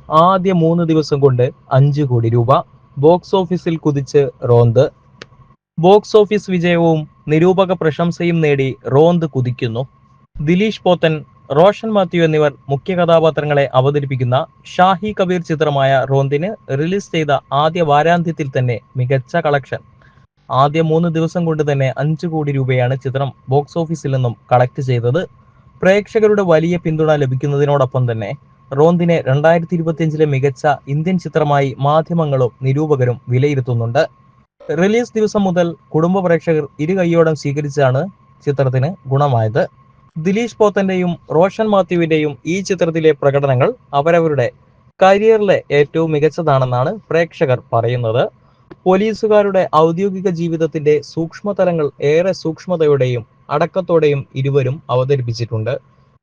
ആദ്യ 3 ദിവസം കൊണ്ട് 5 കോടി രൂപ. ബോക്സ് ഓഫീസിൽ കുതിച്ച് റോന്ത്. ബോക്സ് ഓഫീസ് വിജയവും നിരൂപക പ്രശംസയും നേടി റോന്ത് കുതിക്കുന്നു. ദിലീഷ് പോത്തൻ, റോഷൻ മാത്യു എന്നിവർ മുഖ്യ കഥാപാത്രങ്ങളെ അവതരിപ്പിക്കുന്ന ഷാഹി കബീർ ചിത്രമായ റോന്തിന് റിലീസ് ചെയ്ത ആദ്യ വാരാന്ത്യത്തിൽ തന്നെ മികച്ച കളക്ഷൻ. ആദ്യ 3 ദിവസം കൊണ്ട് തന്നെ 5 കോടി രൂപയാണ് ചിത്രം ബോക്സ് ഓഫീസിൽ നിന്നും കളക്ട് ചെയ്തത്. പ്രേക്ഷകരുടെ വലിയ പിന്തുണ ലഭിക്കുന്നതിനോടൊപ്പം തന്നെ റോന്തിനെ 2025 മികച്ച ഇന്ത്യൻ ചിത്രമായി മാധ്യമങ്ങളും നിരൂപകരും വിലയിരുത്തുന്നുണ്ട്. റിലീസ് ദിവസം മുതൽ കുടുംബ പ്രേക്ഷകർ ഇരുകൈയോടെ സ്വീകരിച്ചാണ് ചിത്രത്തിന് ഗുണമായത്. ദിലീഷ് പോത്തന്റെയും റോഷൻ മാത്യുവിന്റെയും ഈ ചിത്രത്തിലെ പ്രകടനങ്ങൾ അവരവരുടെ കരിയറിലെ ഏറ്റവും മികച്ചതാണെന്നാണ് പ്രേക്ഷകർ പറയുന്നത്. പോലീസുകാരുടെ ഔദ്യോഗിക ജീവിതത്തിന്റെ സൂക്ഷ്മതലങ്ങൾ ഏറെ സൂക്ഷ്മതയോടെയും അടക്കത്തോടെയും ഇരുവരും അവതരിപ്പിച്ചിട്ടുണ്ട്.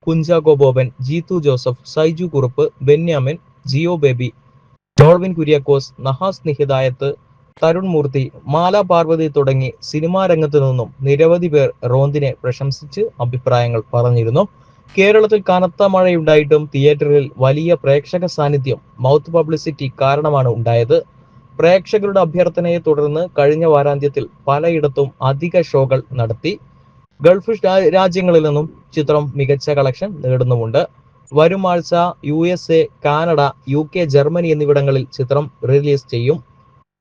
കുഞ്ചാക്കോ ബോബൻ, ജീത്തു ജോസഫ്, സൈജു കുറുപ്പ്, ബെന്യാമിൻ, ജിയോ ബേബി, ഡോൾവിൻ കുര്യാക്കോസ്, നഹാസ് നിഹിദായത്ത്, തരുൺ മൂർത്തി, മാല പാർവതി തുടങ്ങി സിനിമാ രംഗത്തു നിന്നും നിരവധി പേർ റോന്തിനെ പ്രശംസിച്ച് അഭിപ്രായങ്ങൾ പറഞ്ഞിരുന്നു. കേരളത്തിൽ കനത്ത മഴയുണ്ടായിട്ടും തിയേറ്ററിൽ വലിയ പ്രേക്ഷക സാന്നിധ്യം മൗത്ത് പബ്ലിസിറ്റി കാരണമാണ് ഉണ്ടായത്. പ്രേക്ഷകരുടെ അഭ്യർത്ഥനയെ തുടർന്ന് കഴിഞ്ഞ വാരാന്ത്യത്തിൽ പലയിടത്തും അധിക ഷോകൾ നടത്തി. ഗൾഫ് രാജ്യങ്ങളിൽ നിന്നും ചിത്രം മികച്ച കളക്ഷൻ നേടുന്നുമുണ്ട്. വരും ആഴ്ച USA, കാനഡ, UK, ജർമ്മനി എന്നിവിടങ്ങളിൽ ചിത്രം റിലീസ് ചെയ്യും.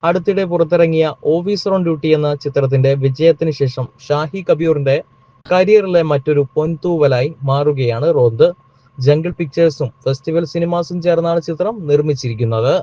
അടുത്തിടെ പുറത്തിറങ്ങിയ ഓഫീസർ ഓൺ ഡ്യൂട്ടി എന്ന ചിത്രത്തിന്റെ വിജയത്തിന് ശേഷം ഷാഹി കബീറിന്റെ കരിയറിലെ മറ്റൊരു പൊൻതൂവലായി മാറുകയാണ് റോന്ത്. ജംഗിൾ പിക്ചേഴ്സും ഫെസ്റ്റിവൽ സിനിമാസും ചേർന്നാണ് ചിത്രം നിർമ്മിച്ചിരിക്കുന്നത്.